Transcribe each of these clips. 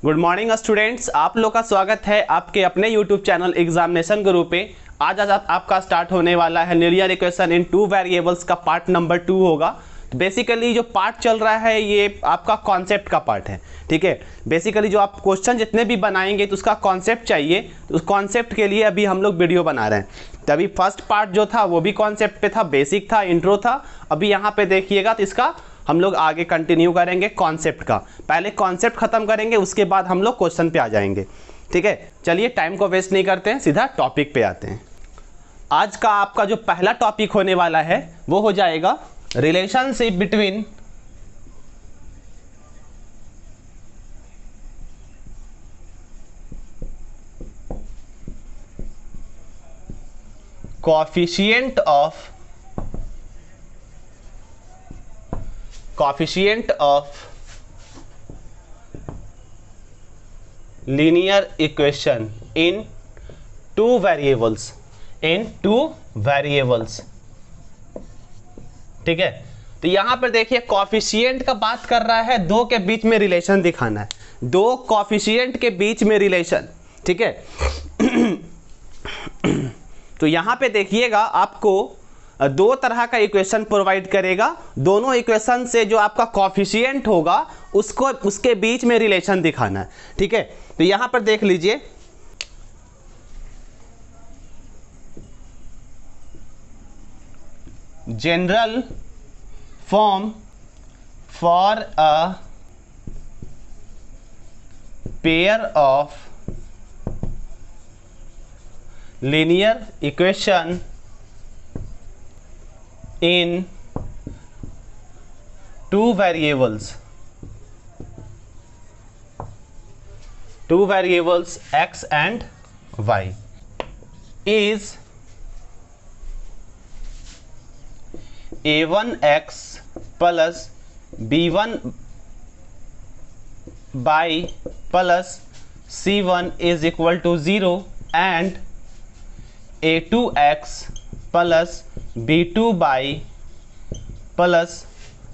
Good morning students, आप लोग का स्वागत है आपके अपने यूट्यूब चैनल एग्जामिनेशन गुरु पे। आज आपका स्टार्ट होने वाला है linear equation in two variables का पार्ट नंबर 2 होगा। तो बेसिकली जो पार्ट चल रहा है ये आपका कॉन्सेप्ट का पार्ट है, ठीक है। बेसिकली जो आप क्वेश्चन जितने भी बनाएंगे तो उसका कॉन्सेप्ट चाहिए, तो उस कॉन्सेप्ट के लिए अभी हम लोग वीडियो बना रहे हैं। तो अभी फर्स्ट पार्ट जो था वो भी कॉन्सेप्ट पे था, बेसिक था, इंट्रो था। अभी यहाँ पे देखिएगा तो इसका हम लोग आगे कंटिन्यू करेंगे कॉन्सेप्ट का। पहले कॉन्सेप्ट खत्म करेंगे, उसके बाद हम लोग क्वेश्चन पे आ जाएंगे, ठीक है। चलिए टाइम को वेस्ट नहीं करते हैं, सीधा टॉपिक पे आते हैं। आज का आपका जो पहला टॉपिक होने वाला है वो हो जाएगा relationship between coefficient of linear equation in two variables, ठीक है। तो यहां पर देखिए कॉफिशिएंट का बात कर रहा है, दो के बीच में रिलेशन दिखाना है, दो कॉफिशिएंट के बीच में रिलेशन, ठीक है। तो यहां पे देखिएगा आपको दो तरह का इक्वेशन प्रोवाइड करेगा। दोनों इक्वेशन से जो आपका कॉफिशिएंट होगा उसको उसके बीच में रिलेशन दिखाना है, ठीक है। तो यहां पर देख लीजिए, general form for a pair of linear equation in two variables x and y is a1x plus b1 by plus c1 is equal to 0 and a2x plus b2 Y plus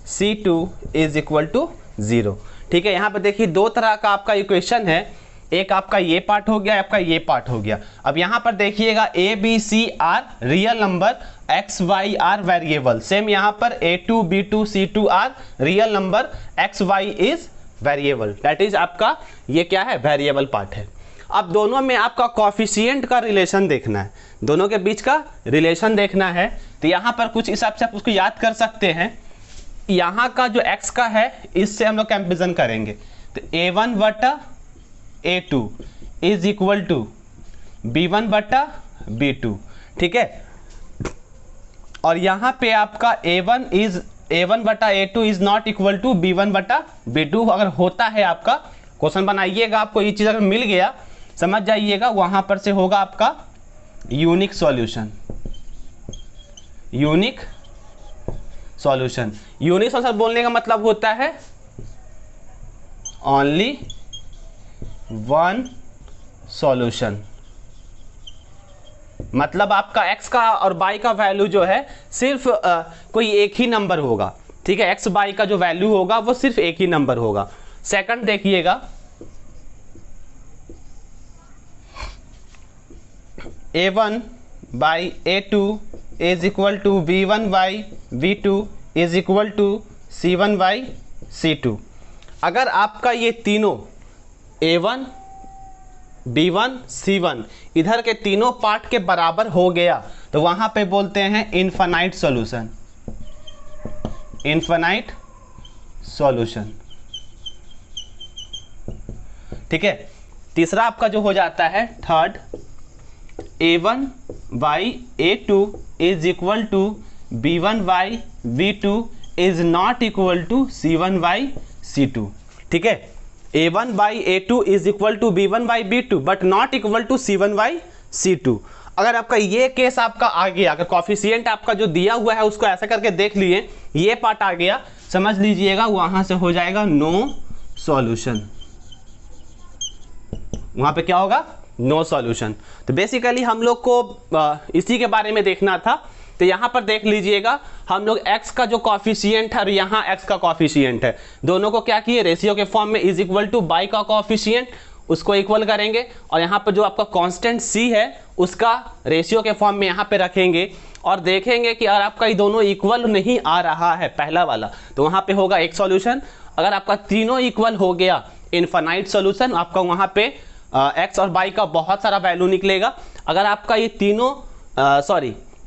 c2 is equal to 0, ठीक है। यहाँ पर देखिए दो तरह का आपका equation है, एक आपका ये पार्ट हो गया, आपका ये पार्ट हो गया। अब यहाँ पर देखिएगा a b c are real number, x y are variable. Same यहाँ पर a2 b2 c2 are real number, x y is variable. That is आपका ये क्या है, वेरिएबल पार्ट है। अब दोनों में आपका कॉफिशिएंट का रिलेशन देखना है, दोनों के बीच का रिलेशन देखना है। तो यहाँ पर कुछ हिसाब से आप उसको याद कर सकते हैं। यहाँ का जो x का है इससे हम लोग कंपेरिजन करेंगे, तो a1 बटा a2 is equal to b1 बटा b2, ठीक है। और यहाँ पे आपका a1 बटा a2 is not equal to b1 बटा b2। अगर होता है आपका क्वेश्चन बनाइएगा, आपको ये चीज़ अगर मिल गया समझ जाइएगा, वहां पर से होगा आपका यूनिक सॉल्यूशन। यूनिक सॉल्यूशन बोलने का मतलब होता है ओनली वन सॉल्यूशन। मतलब आपका x का और y का वैल्यू जो है सिर्फ कोई एक ही नंबर होगा, ठीक है। x y का जो वैल्यू होगा वो सिर्फ एक ही नंबर होगा। सेकंड देखिएगा, a1 by a2 is equal to b1 by b2 is equal to c1 by c2। अगर आपका ये तीनों a1 b1 c1 इधर के तीनों पार्ट के बराबर हो गया तो वहां पे बोलते हैं इनफाइनाइट सॉल्यूशन, इनफाइनाइट सॉल्यूशन, ठीक है। तीसरा आपका जो हो जाता है third, a1 by a2 is equal to b1 by b2 is not equal to c1 by c2, ठीक है। a1 by a2 is equal to b1 by b2 but not equal to c1 by c2। अगर आपका ये case आपका आ गया, अगर coefficient आपका जो दिया हुआ है उसको ऐसा करके देख लिए, ये पार्ट आ गया, समझ लीजिएगा वहां से हो जाएगा नो सॉल्यूशन। वहां पे क्या होगा, नो सॉल्यूशन। तो बेसिकली हम लोग को इसी के बारे में देखना था तो यहाँ पर देख लीजिएगा हम लोग x का जो कॉफिशिएंट है और यहाँ x का कॉफिशिएंट है, दोनों को क्या किए रेशियो के फॉर्म में इज इक्वल टू बाई का कॉफिशिएंट उसको इक्वल करेंगे और यहाँ पर जो आपका कांस्टेंट c है उसका रेशियो के फॉर्म में यहाँ पे रखेंगे और देखेंगे कि अगर आपका ये दोनों इक्वल नहीं आ रहा है पहला वाला तो वहाँ पे होगा एक सॉल्यूशन। अगर आपका तीनों इक्वल हो गया इनफाइनाइट सॉल्यूशन, आपका वहाँ पे x और y का बहुत सारा वैल्यू निकलेगा। अगर आपका ये तीनों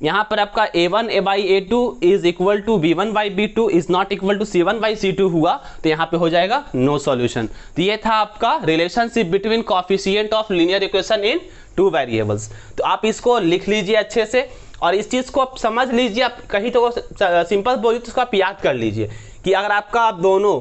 यहाँ पर आपका a1 by a2 is equal to b1 by b2 is not equal to c1 by c2 हुआ तो यहाँ पे हो जाएगा नो सॉल्यूशन। तो ये था आपका relationship between coefficient of linear equation in two variables. तो आप इसको लिख लीजिए अच्छे से और इस चीज़ को आप समझ लीजिए। आप कहीं तो सिंपल बोलिए तो उसको आप याद कर लीजिए कि अगर आपका आप दोनों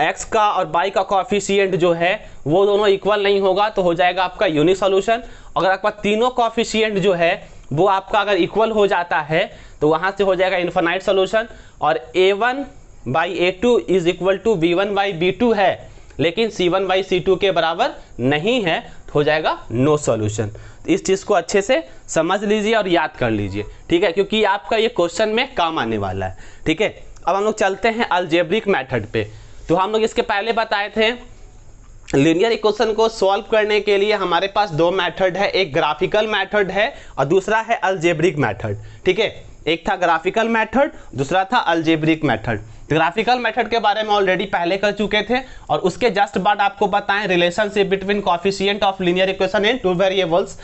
x का और y का कॉफिशिएंट जो है वो दोनों इक्वल नहीं होगा तो हो जाएगा आपका यूनिक सॉल्यूशन। अगर आपका तीनों कॉफिशिएंट जो है वो आपका अगर इक्वल हो जाता है तो वहाँ से हो जाएगा इनफाइनाइट सॉल्यूशन। और a1 by a2 is equal to b1 by b2 है लेकिन c1 बाई c2 के बराबर नहीं है तो हो जाएगा नो सॉल्यूशन। तो इस चीज़ को अच्छे से समझ लीजिए और याद कर लीजिए, ठीक है, क्योंकि आपका ये क्वेश्चन में काम आने वाला है, ठीक है। अब हम लोग चलते हैं अलजेब्रिक मेथड पे। तो हम लोग इसके पहले बताए थे लीनियर इक्वेशन को सॉल्व करने के लिए हमारे पास दो मेथड है, एक ग्राफिकल मेथड है और दूसरा है अलजेब्रिक मेथड, ठीक है। एक था ग्राफिकल मेथड, दूसरा था अलजेब्रिक मेथड। ग्राफिकल मेथड के बारे में ऑलरेडी पहले कर चुके थे और उसके जस्ट बाद आपको बताएं relationship between coefficient of linear equation in two variables,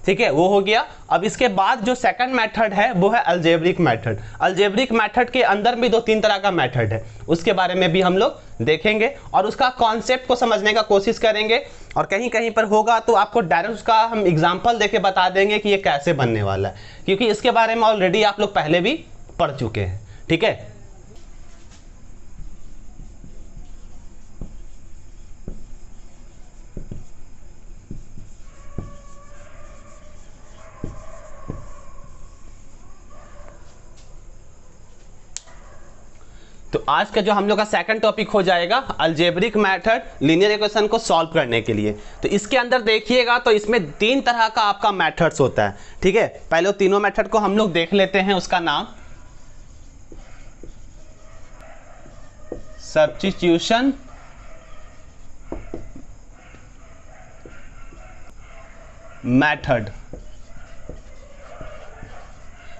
ठीक है, वो हो गया। अब इसके बाद जो सेकंड मेथड है वो है अलजेब्रिक मेथड। अलजेब्रिक मेथड के अंदर भी दो तीन तरह का मेथड है, उसके बारे में भी हम लोग देखेंगे और उसका कॉन्सेप्ट को समझने का कोशिश करेंगे और कहीं कहीं पर होगा तो आपको डायरेक्ट उसका हम एग्जांपल देके बता देंगे कि ये कैसे बनने वाला है, क्योंकि इसके बारे में ऑलरेडी आप लोग पहले भी पढ़ चुके हैं, ठीक है। तो आज का जो हम लोग का सेकंड टॉपिक हो जाएगा अलजेब्रिक मेथड लीनियर इक्वेशन को सॉल्व करने के लिए। तो इसके अंदर देखिएगा तो इसमें तीन तरह का आपका मेथड्स होता है, ठीक है। पहले तीनों मेथड को हम लोग देख लेते हैं। उसका नाम सब्स्टिट्यूशन मेथड,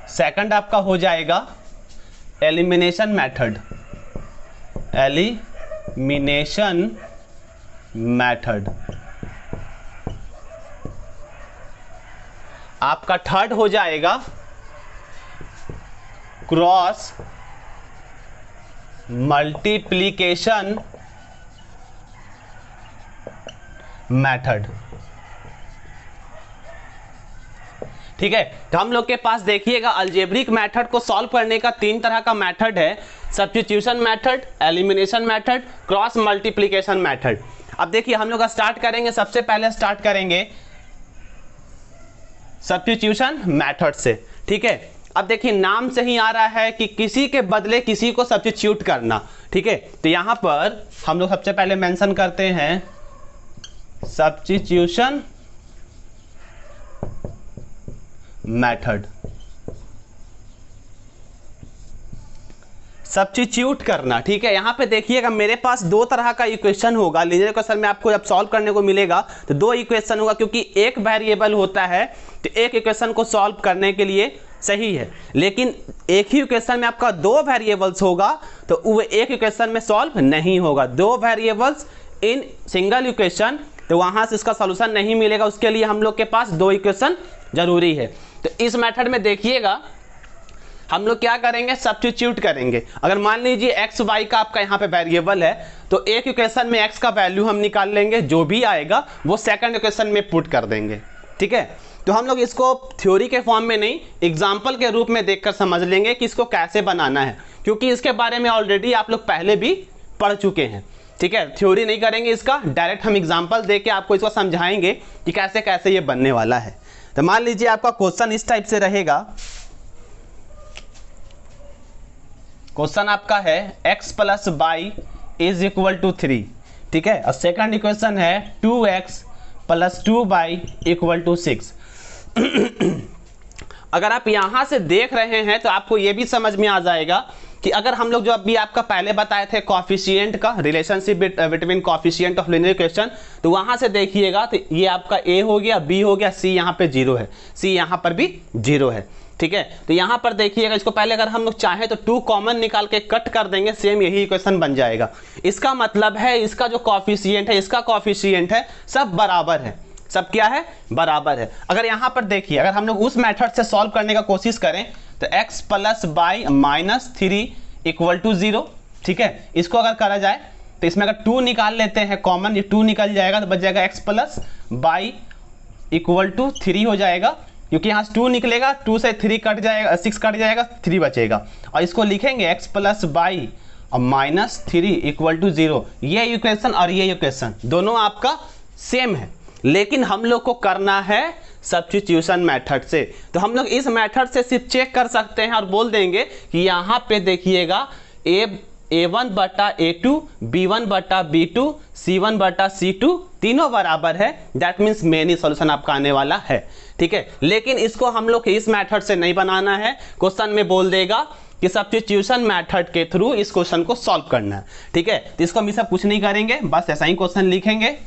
सेकंड आपका हो जाएगा एलिमिनेशन मेथड, एलिमिनेशन मेथड। आपका थर्ड हो जाएगा क्रॉस मल्टीप्लिकेशन मेथड, ठीक है। तो हम लोग के पास देखिएगा अलजेब्रिक मेथड को सॉल्व करने का तीन तरह का मेथड है, substitution method, elimination method, cross multiplication method. अब देखिए हम लोग स्टार्ट करेंगे, सबसे पहले स्टार्ट करेंगे सब्स्टिट्यूशन मेथड से, ठीक है। अब देखिए नाम से ही आ रहा है कि किसी के बदले किसी को सब्स्टिट्यूट करना, ठीक है। तो यहां पर हम लोग सबसे पहले मेंशन करते हैं सब्स्टिट्यूशन मेथड, सब्स्टिट्यूट करना, ठीक है। यहां पे देखिएगा मेरे पास दो तरह का इक्वेशन होगा लीनियर इक्वेशन में, आपको जब सॉल्व करने को मिलेगा तो दो इक्वेशन होगा, क्योंकि एक वेरिएबल होता है तो एक इक्वेशन को सॉल्व करने के लिए सही है, लेकिन एक ही इक्वेशन में आपका दो वेरिएबल्स होगा तो वो एक इक्वेशन में सॉल्व नहीं होगा। दो वेरिएबल्स इन सिंगल इक्वेशन तो वहां से इसका सॉल्यूशन नहीं मिलेगा, उसके लिए हम लोग के पास दो इक्वेशन जरूरी है। तो इस मेथड में देखिएगा हम लोग क्या करेंगे, सब्स्टिट्यूट करेंगे। अगर मान लीजिए एक्स वाई का आपका यहाँ पे वेरिएबल है तो एक इक्वेशन में एक्स का वैल्यू हम निकाल लेंगे, जो भी आएगा वो सेकंड इक्वेशन में पुट कर देंगे, ठीक है। तो हम लोग इसको थ्योरी के फॉर्म में नहीं एग्जाम्पल के रूप में देखकर समझ लेंगे कि इसको कैसे बनाना है, क्योंकि इसके बारे में ऑलरेडी आप लोग पहले भी पढ़ चुके हैं, ठीक है। थ्योरी नहीं करेंगे इसका, डायरेक्ट हम एग्जाम्पल दे के आपको इसको समझाएंगे कि कैसे कैसे ये बनने वाला है। तो मान लीजिए आपका क्वेश्चन इस टाइप से रहेगा, क्वेश्चन आपका है x plus Y is equal to 3, ठीक है। और सेकंड इक्वेशन है 2x plus 2y equal to 6। अगर आप यहाँ से देख रहे हैं तो आपको ये भी समझ में आ जाएगा कि अगर हम लोग जो अभी आपका पहले बताए थे कोफिशिएंट का relationship between coefficient of linear equation, तो वहां से देखिएगा तो ये आपका ए हो गया, बी हो गया, सी यहाँ पे 0 है, सी यहाँ पर भी 0 है। ठीक है, तो यहाँ पर देखिएगा, इसको पहले अगर हम लोग चाहें तो 2 कॉमन निकाल के कट कर देंगे, सेम यही इक्वेशन बन जाएगा। इसका मतलब है इसका जो कोफिशिएंट है, इसका कोफिशिएंट है, सब बराबर है, सब क्या है, बराबर है। अगर यहाँ पर देखिए, अगर हम लोग उस मेथड से सॉल्व करने का कोशिश करें तो x plus Y minus 3 equal to 0। ठीक है, इसको अगर करा जाए तो इसमें अगर 2 निकाल लेते हैं कॉमन, ये 2 निकल जाएगा तो बच जाएगा x plus Y equal to 3 हो जाएगा, क्योंकि यहाँ 2 निकलेगा, 2 से 3 कट जाएगा, 6 कट जाएगा, 3 बचेगा। और इसको लिखेंगे x प्लस बाई और माइनस 3 इक्वल टू 0। ये इक्वेशन और ये इक्वेशन दोनों आपका सेम है, लेकिन हम लोग को करना है सब्स्टिट्यूशन मेथड से। तो हम लोग इस मेथड से सिर्फ चेक कर सकते हैं और बोल देंगे कि यहाँ पे देखिएगा a1 बटा a2, b1 बटा b2, c1 बटा c2 तीनों बराबर है। दैट मीन्स मेनी सॉल्यूशन आपका आने वाला है। ठीक है, लेकिन इसको हम लोग इस मेथड से नहीं बनाना है। क्वेश्चन में बोल देगा कि सब्स्टिट्यूशन मेथड के थ्रू इस क्वेश्चन को सॉल्व करना है। ठीक है, तो इसको हम सब कुछ नहीं करेंगे, बस ऐसा ही क्वेश्चन लिखेंगे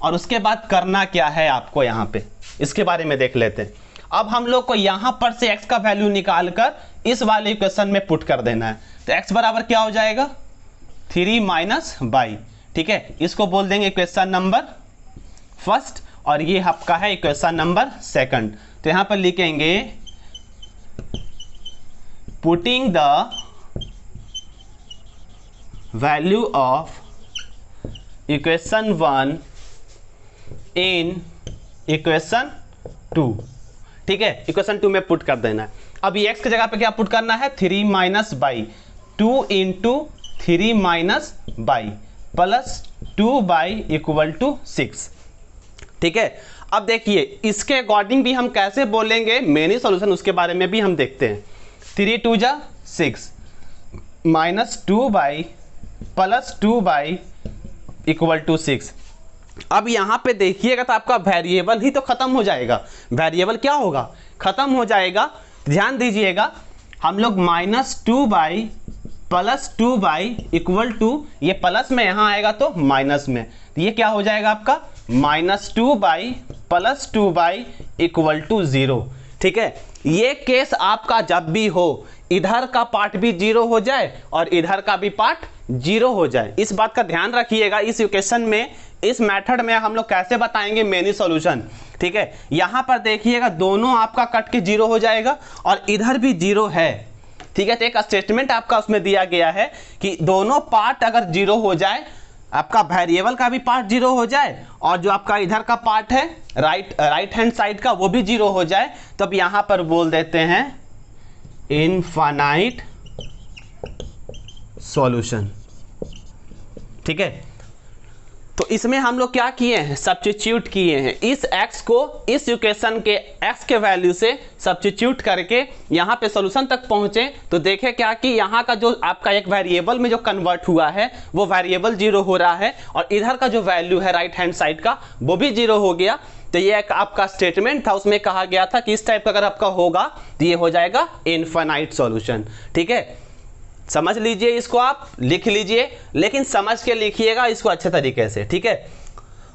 और उसके बाद करना क्या है आपको यहाँ पे, इसके बारे में देख लेते हैं। अब हम लोग को यहाँ पर से x का वैल्यू निकाल कर इस वाले इक्वेशन में पुट कर देना है। तो x बराबर क्या हो जाएगा, 3 माइनस बाई। ठीक है, इसको बोल देंगे इक्वेशन नंबर फर्स्ट और ये आपका है इक्वेशन नंबर सेकंड। तो यहाँ पर लिखेंगे putting the value of equation 1 in equation 2। ठीक है, इक्वेशन 2 में पुट कर देना है। अब ये x की जगह पे क्या पुट करना है, 3 minus Y, 2 into 3 minus Y plus 2 Y equal to 6। ठीक है, अब देखिए इसके अकॉर्डिंग भी हम कैसे बोलेंगे मेनी सॉल्यूशन, उसके बारे में भी हम देखते हैं। 3 2 जा 6 minus 2 Y plus 2 Y equal to 6। अब यहाँ पे देखिएगा तो आपका वेरिएबल ही तो खत्म हो जाएगा। वेरिएबल क्या होगा, खत्म हो जाएगा। ध्यान दीजिएगा, हम लोग minus 2 Y plus 2 Y equal to, ये प्लस में यहाँ आएगा तो माइनस में, तो ये क्या हो जाएगा आपका minus 2 Y plus 2 Y equal to 0। ठीक है, ये केस आपका जब भी हो, इधर का पार्ट भी 0 हो जाए और इधर का भी पार्ट 0 हो जाए, इस बात का ध्यान रखिएगा। इस इक्वेशन में, इस मेथड में हम लोग कैसे बताएंगे मेनी सॉल्यूशन। ठीक है, यहां पर देखिएगा दोनों आपका कट के 0 हो जाएगा और इधर भी 0 है। ठीक है, तो एक स्टेटमेंट आपका उसमें दिया गया है कि दोनों पार्ट अगर 0 हो जाए, आपका वेरिएबल का भी पार्ट 0 हो जाए और जो आपका इधर का पार्ट है राइट हैंड साइड का वो भी 0 हो जाए, तो अब यहां पर बोल देते हैं इनफाइनाइट सॉल्यूशन। ठीक है, तो इसमें हम लोग क्या किए हैं, सब्स्टिट्यूट किए हैं। इस x को इस इक्वेशन के x के वैल्यू से सब्स्टिट्यूट करके यहाँ पे सॉल्यूशन तक पहुँचे, तो देखें क्या कि यहाँ का जो आपका एक वेरिएबल में जो कन्वर्ट हुआ है वो वेरिएबल 0 हो रहा है और इधर का जो वैल्यू है राइट हैंड साइड का वो भी 0 हो गया। तो ये एक आपका स्टेटमेंट था, उसमें कहा गया था कि इस टाइप का अगर आपका होगा तो ये हो जाएगा इनफाइनाइट सॉल्यूशन। ठीक है, समझ लीजिए, इसको आप लिख लीजिए, लेकिन समझ के लिखिएगा इसको अच्छे तरीके से। ठीक है,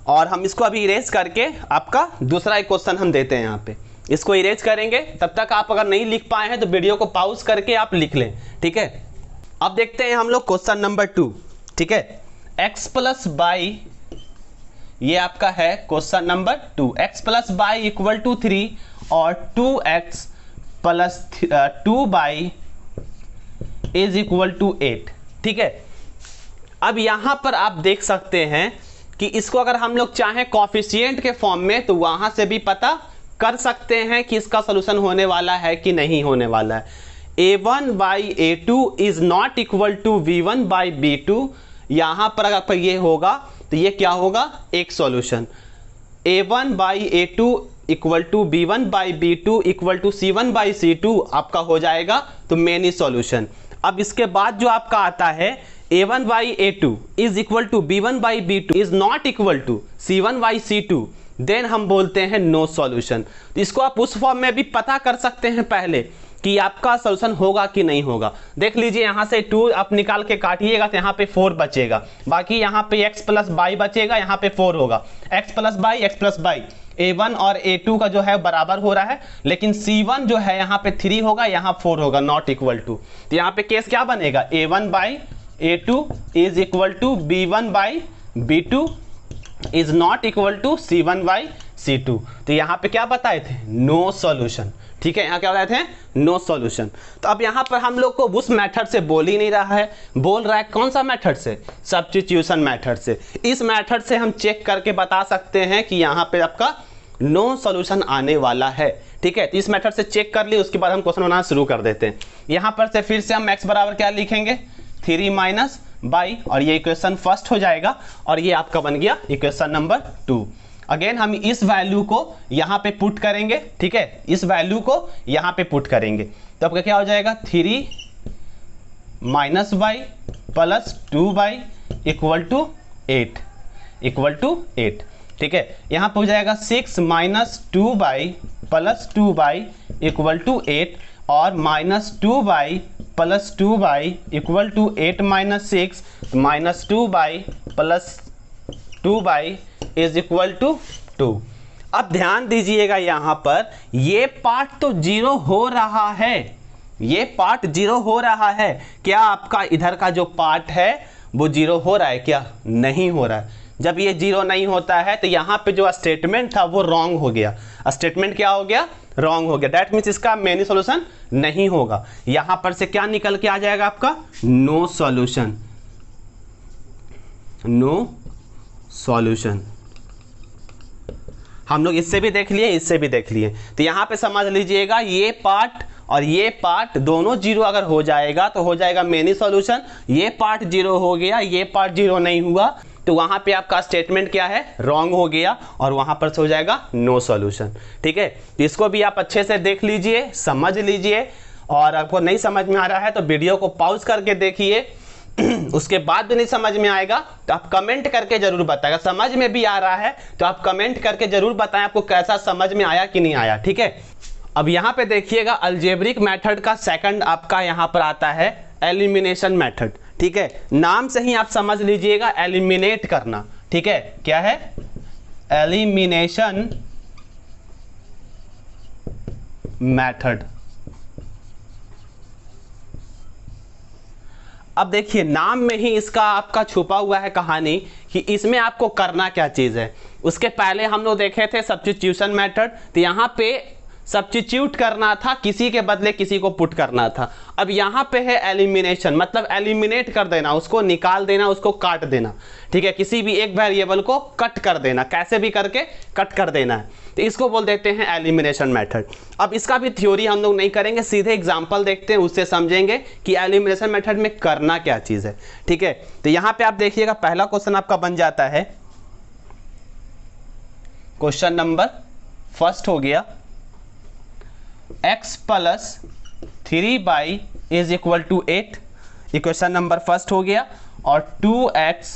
और हम इसको अभी इरेज करके आपका दूसरा एक क्वेश्चन हम देते हैं। यहाँ पे इसको इरेज करेंगे, तब तक आप अगर नहीं लिख पाए हैं तो वीडियो को पॉज करके आप लिख लें। ठीक है, अब देखते हैं हम लोग क्वेश्चन नंबर 2। ठीक है, x प्लस बाई, ये आपका है question number 2। x plus Y equal to 3 और 2x plus 2 Y is equal to 8। ठीक है, अब यहां पर आप देख सकते हैं कि इसको अगर हम लोग चाहें कोफिशिएंट के फॉर्म में तो वहां से भी पता कर सकते हैं कि इसका सॉल्यूशन होने वाला है कि नहीं होने वाला है। a1 by a2 is not equal to v1 by b2। यहां पर अगर ये होगा तो ये क्या होगा, एक solution. a1 by a2 equal to b1 by b2 equal to c1 by c2 आपका हो जाएगा तो मेनी सॉल्यूशन। अब इसके बाद जो आपका आता है a1 by a2 is equal to b1 by b2 is not equal to c1 by c2। Then हम बोलते हैं नो सॉल्यूशन। तो इसको आप उस फॉर्म में भी पता कर सकते हैं पहले कि आपका सॉल्यूशन होगा कि नहीं होगा। देख लीजिए यहाँ से 2 आप निकाल के काटिएगा तो यहाँ पे 4 बचेगा, बाकी यहाँ पे x प्लस बाई बचेगा, यहाँ पे 4 होगा, x प्लस बाई a1 और a2 का जो है बराबर हो रहा है, लेकिन c1 जो है यहाँ पे 3 होगा, यहाँ 4 होगा, नॉट इक्वल टू। तो यहाँ पे केस क्या बनेगा, a1 by a2 is equal to b1 by b2 is not equal to c1 by c2। तो यहाँ पे क्या बताए थे, नो सॉल्यूशन। ठीक है, यहाँ क्या बताए थे, नो सॉल्यूशन। तो अब यहाँ पर हम लोग को उस मेथड से बोल ही नहीं रहा है, बोल रहा है कौन सा मेथड से, सब्स्टिट्यूशन मेथड से। इस मेथड से हम चेक करके बता सकते हैं कि यहाँ पे आपका नो सॉल्यूशन आने वाला है। ठीक है, तो इस मेथड से चेक कर लिए, उसके बाद हम क्वेश्चन बनाना शुरू कर देते हैं। यहाँ पर से फिर से हम x बराबर क्या लिखेंगे, 3 माइनस बाई, और ये इक्वेशन फर्स्ट हो जाएगा, और ये आपका बन गया इक्वेशन नंबर 2। अगेन हम इस वैल्यू को यहाँ पे पुट करेंगे। ठीक है, इस वैल्यू को यहाँ पे पुट करेंगे तो आपका क्या हो जाएगा, 3 minus Y plus 2 Y equal to 8। ठीक है, यहाँ पे हो जाएगा 6 minus 2 Y plus 2 Y equal to 8, और minus 2 Y plus 2 Y equal to 8 minus 6 minus 2 Y plus 2 Y is equal to 2। अब ध्यान दीजिएगा यहाँ पर ये पार्ट तो 0 हो रहा है, ये पार्ट 0 हो रहा है। क्या आपका इधर का जो पार्ट है वो 0 हो रहा है, क्या नहीं हो रहा है। जब ये 0 नहीं होता है तो यहाँ पे जो स्टेटमेंट था वो रॉन्ग हो गया। स्टेटमेंट क्या हो गया, रॉन्ग हो गया। दैट मीन्स इसका मेनी सॉल्यूशन नहीं होगा। यहाँ पर से क्या निकल के आ जाएगा आपका, नो सॉल्यूशन, नो सॉल्यूशन। हम लोग इससे भी देख लिए, इससे भी देख लिए। तो यहाँ पे समझ लीजिएगा ये पार्ट और ये पार्ट दोनों 0 अगर हो जाएगा तो हो जाएगा मेनी सॉल्यूशन। ये पार्ट 0 हो गया, ये पार्ट 0 नहीं हुआ तो वहाँ पे आपका स्टेटमेंट क्या है, रॉन्ग हो गया, और वहाँ पर से हो जाएगा नो सॉल्यूशन। ठीक है, तो इसको भी आप अच्छे से देख लीजिए, समझ लीजिए, और आपको नहीं समझ में आ रहा है तो वीडियो को पॉज करके देखिए। उसके बाद भी नहीं समझ में आएगा तो आप कमेंट करके जरूर बताएगा। समझ में भी आ रहा है तो आप कमेंट करके जरूर बताएं आपको कैसा समझ में आया कि नहीं आया। ठीक है, अब यहाँ पे देखिएगा अलजेब्रिक मेथड का सेकंड आपका यहाँ पर आता है एलिमिनेशन मेथड। ठीक है, नाम से ही आप समझ लीजिएगा एलिमिनेट करना। ठीक है, क्या है, एलिमिनेशन मेथड। अब देखिए नाम में ही इसका आपका छुपा हुआ है कहानी कि इसमें आपको करना क्या चीज़ है। उसके पहले हम लोग देखे थे सब्स्टिट्यूशन मेथड, तो यहाँ पे सब्स्टिट्यूट करना था, किसी के बदले किसी को पुट करना था। अब यहाँ पे है एलिमिनेशन, मतलब एलिमिनेट कर देना, उसको निकाल देना, उसको काट देना। ठीक है, किसी भी एक वेरिएबल को कट कर देना, कैसे भी करके कट कर देना है, तो इसको बोल देते हैं एलिमिनेशन मेथड। अब इसका भी थ्योरी हम लोग नहीं करेंगे, सीधे एग्जांपल देखते हैं, उससे समझेंगे कि एलिमिनेशन मेथड में करना क्या चीज़ है। ठीक है, तो यहाँ पे आप देखिएगा पहला क्वेश्चन आपका बन जाता है, क्वेश्चन नंबर फर्स्ट हो गया, x plus 3 Y is equal to 8, equation number first हो गया, और 2x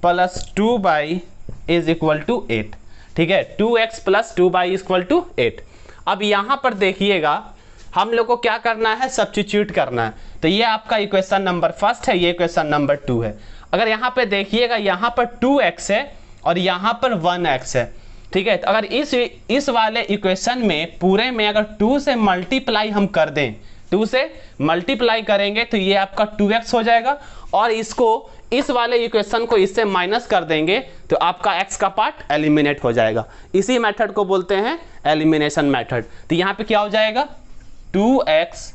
plus 2 Y is equal to 8। ठीक है, 2x plus 2 Y is equal to 8। अब यहाँ पर देखिएगा हम लोग को क्या करना है, सब्स्टिट्यूट करना है। तो ये आपका इक्वेशन नंबर फर्स्ट है, ये इक्वेशन नंबर 2 है। अगर यहाँ पे देखिएगा यहाँ पर 2x है और यहाँ पर 1x है। ठीक है, तो अगर इस वाले इक्वेशन में पूरे में अगर 2 से मल्टीप्लाई हम कर दें, 2 से मल्टीप्लाई करेंगे तो ये आपका 2x हो जाएगा, और इसको इस वाले इक्वेशन को इससे माइनस कर देंगे तो आपका x का पार्ट एलिमिनेट हो जाएगा। इसी मेथड को बोलते हैं एलिमिनेशन मेथड। तो यहाँ पे क्या हो जाएगा, 2x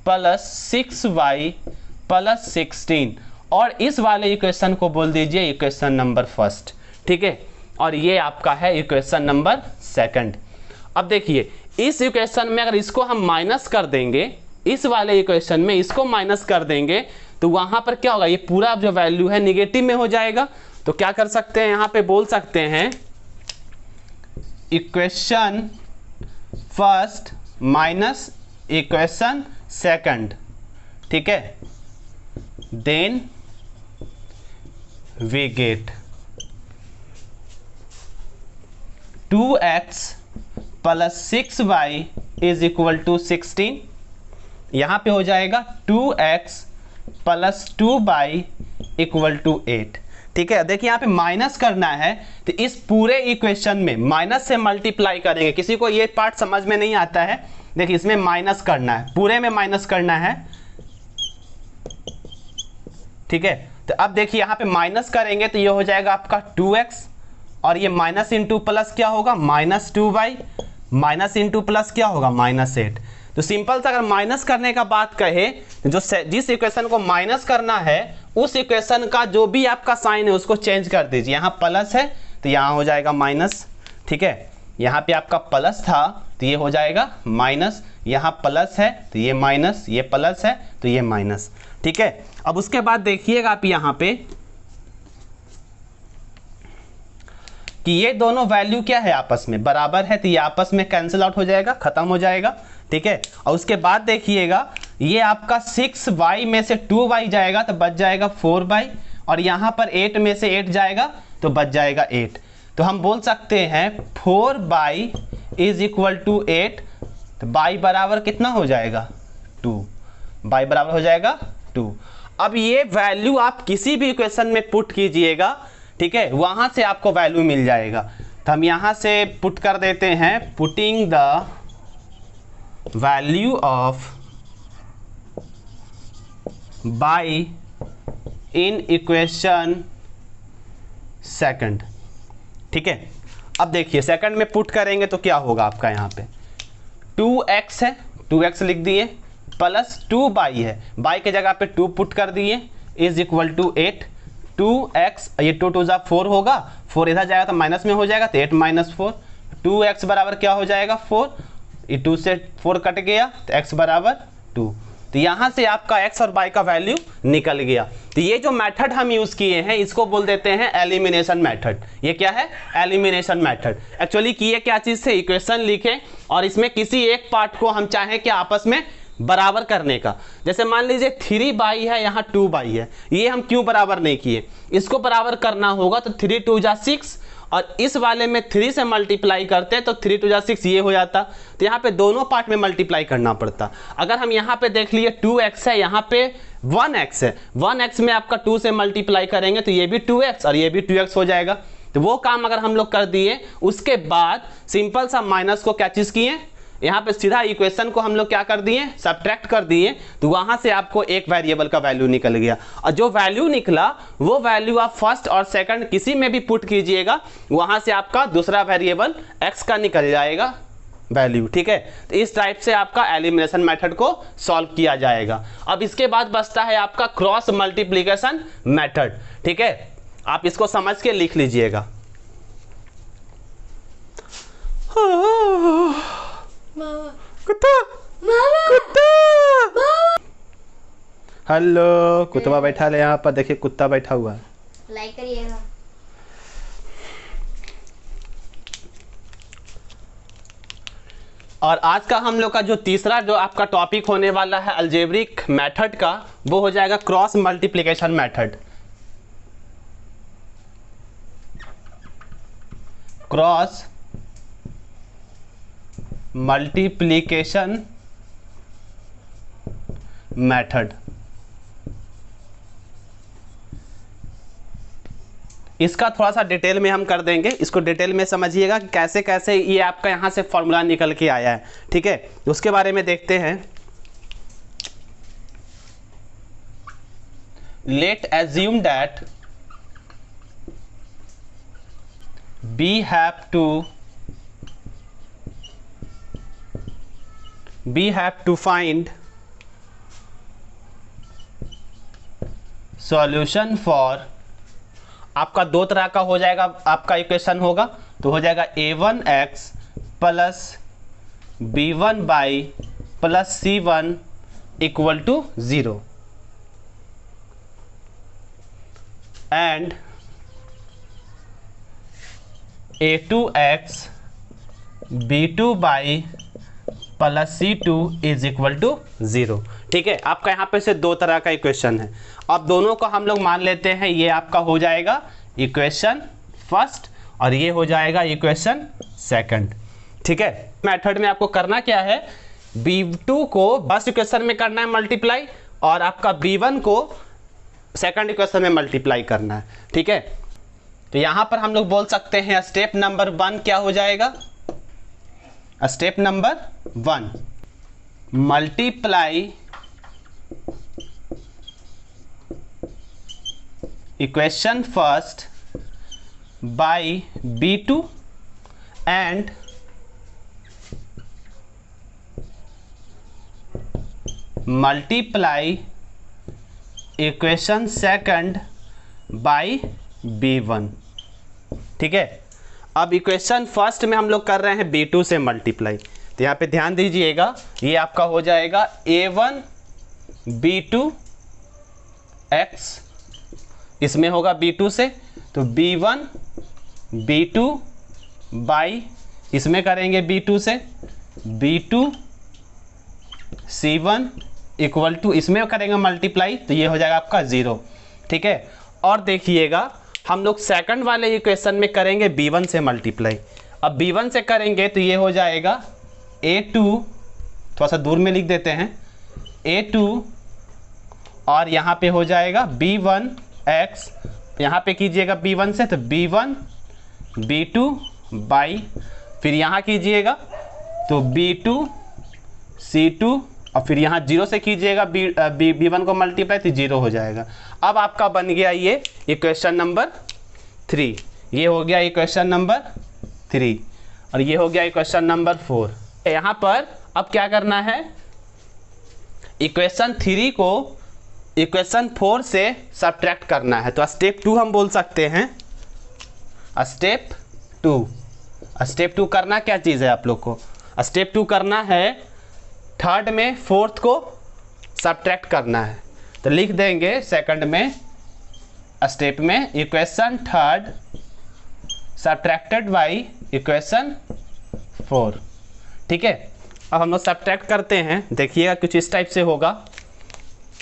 प्लस 6y प्लस 16, और इस वाले इक्वेशन को बोल दीजिए इक्वेशन नंबर फर्स्ट। ठीक है, और ये आपका है इक्वेशन नंबर सेकंड। अब देखिए इस इक्वेशन में अगर इसको हम माइनस कर देंगे, इस वाले इक्वेशन में इसको माइनस कर देंगे तो वहां पर क्या होगा, ये पूरा जो वैल्यू है निगेटिव में हो जाएगा। तो क्या कर सकते हैं, यहाँ पे बोल सकते हैं equation first minus equation second. ठीक है, then we get 2x plus 6y is equal to 16। यहाँ पे हो जाएगा 2x plus 2y equal to 8। ठीक है, देखिए यहाँ पे माइनस करना है तो इस पूरे इक्वेशन में माइनस से मल्टीप्लाई करेंगे। किसी को ये पार्ट समझ में नहीं आता है, देखिए इसमें माइनस करना है, पूरे में माइनस करना है। ठीक है, तो अब देखिए यहाँ पे माइनस करेंगे तो ये हो जाएगा आपका 2x और ये माइनस इंटू प्लस क्या होगा minus 2y, minus into plus क्या होगा -8। तो सिंपल सा अगर माइनस करने का बात कहे तो जिस इक्वेशन को माइनस करना है उस इक्वेशन का जो भी आपका साइन है उसको चेंज कर दीजिए। यहाँ प्लस है तो यहाँ हो जाएगा माइनस। ठीक है, यहाँ पे आपका प्लस था तो ये हो जाएगा माइनस, यहाँ प्लस है तो ये माइनस, ये प्लस है तो ये माइनस। ठीक है, अब उसके बाद देखिएगा आप यहाँ पे कि ये दोनों वैल्यू क्या है आपस में बराबर है, तो ये आपस में कैंसिल आउट हो जाएगा, खत्म हो जाएगा। ठीक है, और उसके बाद देखिएगा ये आपका 6y में से 2y जाएगा तो बच जाएगा 4y और यहाँ पर 8 में से 8 जाएगा तो बच जाएगा 8। तो हम बोल सकते हैं 4y इज इक्वल टू 8। तो y बराबर कितना हो जाएगा 2, y बराबर हो जाएगा 2। अब ये वैल्यू आप किसी भी इक्वेशन में पुट कीजिएगा, ठीक है, वहां से आपको वैल्यू मिल जाएगा। तो हम यहां से पुट कर देते हैं, putting the value of by in equation second. ठीक है, अब देखिए सेकंड में पुट करेंगे तो क्या होगा आपका, यहाँ पे 2x है, 2x लिख दिए, प्लस 2y है, y के जगह पे 2 पुट कर दिए, इज इक्वल टू 8। 2x, ये 2 2 जा 4 होगा, 4 इधर जाएगा तो माइनस में हो जाएगा तो 8 माइनस 4। 2x बराबर क्या हो जाएगा 4, ये 2 से 4 कट गया तो x बराबर 2। तो यहाँ से आपका x और y का वैल्यू निकल गया। तो ये जो मेथड हम यूज किए हैं इसको बोल देते हैं एलिमिनेशन मेथड। ये क्या है, एलिमिनेशन मेथड। एक्चुअली किए क्या चीज से, इक्वेशन लिखे और इसमें किसी एक पार्ट को हम चाहें कि आपस में बराबर करने का। जैसे मान लीजिए 3y है, यहाँ 2y है, ये हम क्यों बराबर नहीं किए, इसको बराबर करना होगा तो 3 2 जा 6 और इस वाले में 3 से मल्टीप्लाई करते तो 3 2 जा 6 ये हो जाता। तो यहाँ पे दोनों पार्ट में मल्टीप्लाई करना पड़ता। अगर हम यहाँ पे देख लिए 2x है, यहाँ पे 1x है, 1x में आपका 2 से मल्टीप्लाई करेंगे तो ये भी 2x और ये भी 2x हो जाएगा। तो वो काम अगर हम लोग कर दिए, उसके बाद सिंपल सा माइनस को क्या चीज़ किए, यहाँ पे सीधा इक्वेशन को हम लोग क्या कर दिए, सब्ट्रैक्ट कर दिए, तो वहां से आपको एक वेरिएबल का वैल्यू निकल गया। और जो वैल्यू निकला वो वैल्यू आप फर्स्ट और सेकंड किसी में भी पुट कीजिएगा, वहां से आपका दूसरा वेरिएबल x का निकल जाएगा वैल्यू। ठीक है, तो इस टाइप से आपका एलिमिनेशन मेथड को सॉल्व किया जाएगा। अब इसके बाद बचता है आपका क्रॉस मल्टीप्लीकेशन मेथड। ठीक है, आप इसको समझ के लिख लीजिएगा। कुत्ता, कुत्ता, हेलो, कुत्ता बैठा है यहाँ पर, देखिए कुत्ता बैठा हुआ है, लाइक करिएगा। और आज का हम लोग का जो तीसरा जो आपका टॉपिक होने वाला है अलजेब्रिक मेथड का, वो हो जाएगा cross multiplication method. Cross multiplication method, इसका थोड़ा सा डिटेल में हम कर देंगे। इसको डिटेल में समझिएगा कि कैसे कैसे ये आपका यहाँ से फॉर्मूला निकल के आया है। ठीक है, तो उसके बारे में देखते हैं। Late assume that we have to find solution for, आपका दो तरह का हो जाएगा, आपका इक्वेशन होगा तो हो जाएगा a1x plus b1y plus c1 equal to 0 and a2x b2y plus c2 is equal to 0। ठीक है, आपका यहाँ पे से दो तरह का इक्वेशन है। अब दोनों को हम लोग मान लेते हैं, ये आपका हो जाएगा इक्वेशन फर्स्ट और ये हो जाएगा इक्वेशन सेकंड। ठीक है, मेथड में आपको करना क्या है, B2 को फर्स्ट इक्वेशन में करना है मल्टीप्लाई, और आपका B1 को सेकंड इक्वेशन में मल्टीप्लाई करना है। ठीक है, तो यहां पर हम लोग बोल सकते हैं स्टेप नंबर 1 क्या हो जाएगा, step number 1 multiply equation first by B2 and multiply equation second by B1। ठीक है, अब इक्वेशन फर्स्ट में हम लोग कर रहे हैं B2 से मल्टीप्लाई, तो यहाँ पे ध्यान दीजिएगा, ये आपका हो जाएगा A1 B2 x, इसमें होगा B2 से, तो B1 B2 बाई, इसमें करेंगे B2 से B2 C1 इक्वल टू, इसमें करेंगे मल्टीप्लाई, तो ये हो जाएगा आपका 0। ठीक है, और देखिएगा हम लोग सेकंड वाले इक्वेशन में करेंगे B1 से मल्टीप्लाई। अब B1 से करेंगे तो ये हो जाएगा A2, थोड़ा सा दूर में लिख देते हैं, A2 और यहाँ पे हो जाएगा B1 x, यहाँ पे कीजिएगा B1 से तो B1 B2 बाई, फिर यहाँ कीजिएगा तो B2 C2, और फिर यहाँ 0 से कीजिएगा B1 को मल्टीप्लाई तो 0 हो जाएगा। अब आपका बन गया ये इक्वेशन नंबर 3, ये हो गया इक्वेशन नंबर 3, और ये हो गया इक्वेशन नंबर 4। यहाँ पर अब क्या करना है, इक्वेशन 3 को इक्वेशन 4 से सब्ट्रैक्ट करना है, तो स्टेप 2 हम बोल सकते हैं, स्टेप 2। स्टेप 2 करना क्या चीज़ है आप लोग को, स्टेप 2 करना है थर्ड में फोर्थ को सब्ट्रैक्ट करना है, तो लिख देंगे सेकंड में स्टेप में equation third subtracted by equation 4। ठीक है, अब हम लोग सब्ट्रैक्ट करते हैं, देखिएगा कुछ इस टाइप से होगा।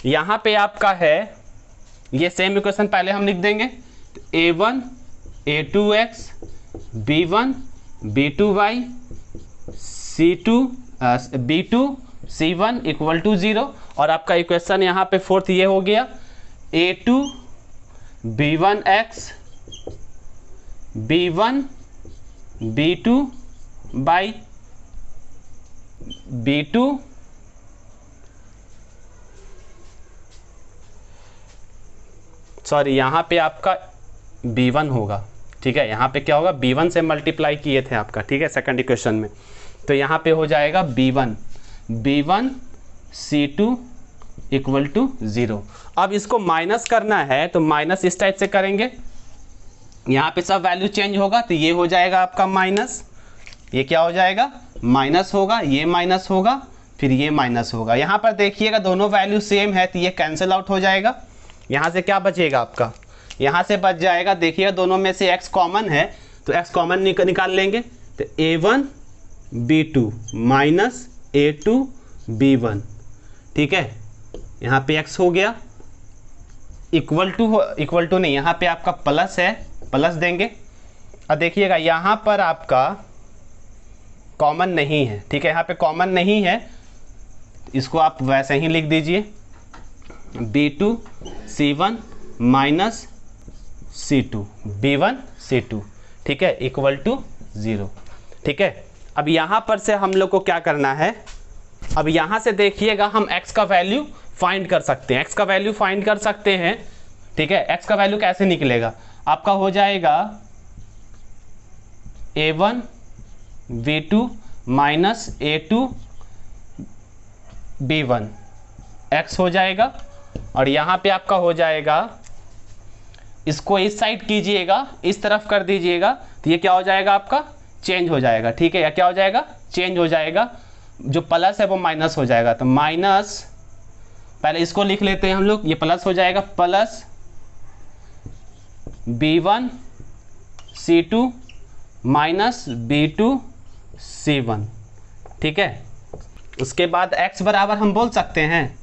यहाँ पे आपका है ये सेम इक्वेशन पहले हम लिख देंगे, A1 A2x B1 B2y C2 B2 C1 equal to 0, और आपका इक्वेशन यहाँ पे फोर्थ ये हो गया A2 B1x B1 B2 by B2 sorry यहाँ पे आपका B1 होगा। ठीक है, यहाँ पे क्या होगा, B1 से मल्टीप्लाई किए थे आपका, ठीक है, सेकंड इक्वेशन में, तो यहाँ पे हो जाएगा B1 C2 इक्वल टू 0। अब इसको माइनस करना है तो माइनस इस टाइप से करेंगे, यहाँ पे सब वैल्यू चेंज होगा, तो ये हो जाएगा आपका माइनस, ये क्या हो जाएगा माइनस होगा, ये माइनस होगा, फिर ये माइनस होगा। यहाँ पर देखिएगा दोनों वैल्यू सेम है तो ये कैंसिल आउट हो जाएगा। यहाँ से क्या बचेगा आपका, यहाँ से बच जाएगा, देखिएगा दोनों में से x कॉमन है तो x कॉमन निकाल लेंगे, तो A1 B2 minus A2 B1। ठीक है, यहाँ पे x हो गया, इक्वल टू नहीं, यहाँ पे आपका प्लस है, प्लस देंगे। अब देखिएगा यहाँ पर आपका कॉमन नहीं है, ठीक है, यहाँ पे कॉमन नहीं है, इसको आप वैसे ही लिख दीजिए B2 C1 minus C2 B1 C2, ठीक है, इक्वल टू 0। ठीक है, अब यहाँ पर से हम लोग को क्या करना है, अब यहाँ से देखिएगा हम x का वैल्यू फाइंड कर सकते हैं, x का वैल्यू फाइंड कर सकते हैं। ठीक है, x का वैल्यू कैसे निकलेगा, आपका हो जाएगा A1 B2 minus A2 B1 x हो जाएगा, और यहाँ पे आपका हो जाएगा, इसको इस साइड कीजिएगा, इस तरफ कर दीजिएगा, तो ये क्या हो जाएगा आपका चेंज हो जाएगा। ठीक है, या क्या हो जाएगा चेंज हो जाएगा, जो प्लस है वो माइनस हो जाएगा, तो माइनस, पहले इसको लिख लेते हैं हम लोग, ये प्लस हो जाएगा, plus B1 C2 minus B2 C1। ठीक है, उसके बाद x बराबर हम बोल सकते हैं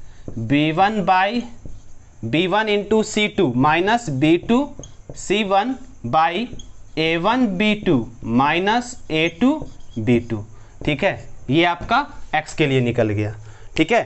B1 into C2 minus B2 C1 by a1 b2 minus a2 b2। ठीक है, ये आपका x के लिए निकल गया। ठीक है,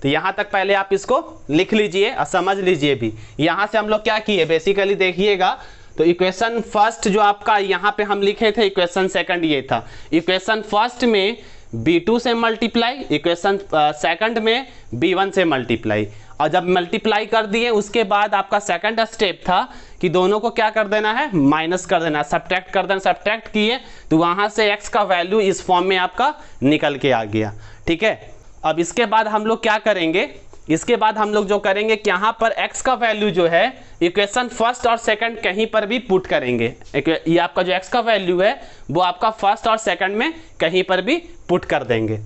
तो यहाँ तक पहले आप इसको लिख लीजिए और समझ लीजिए भी। यहाँ से हम लोग क्या किए, बेसिकली देखिएगा तो इक्वेशन फर्स्ट जो आपका यहाँ पे हम लिखे थे, इक्वेशन सेकंड ये था। इक्वेशन फर्स्ट में b2 से मल्टीप्लाई, इक्वेशन सेकंड में b1 से मल्टीप्लाई, और जब मल्टीप्लाई कर दिए उसके बाद आपका सेकंड स्टेप था कि दोनों को क्या कर देना है, माइनस कर देना, सब्ट्रैक्ट कर देना। सब्ट्रैक्ट किए तो वहाँ से x का वैल्यू इस फॉर्म में आपका निकल के आ गया। ठीक है, अब इसके बाद हम लोग क्या करेंगे, इसके बाद हम लोग जो करेंगे कि यहाँ पर x का वैल्यू जो है इक्वेशन फर्स्ट और सेकंड कहीं पर भी पुट करेंगे। ये आपका जो x का वैल्यू है वो आपका फर्स्ट और सेकंड में कहीं पर भी पुट कर देंगे।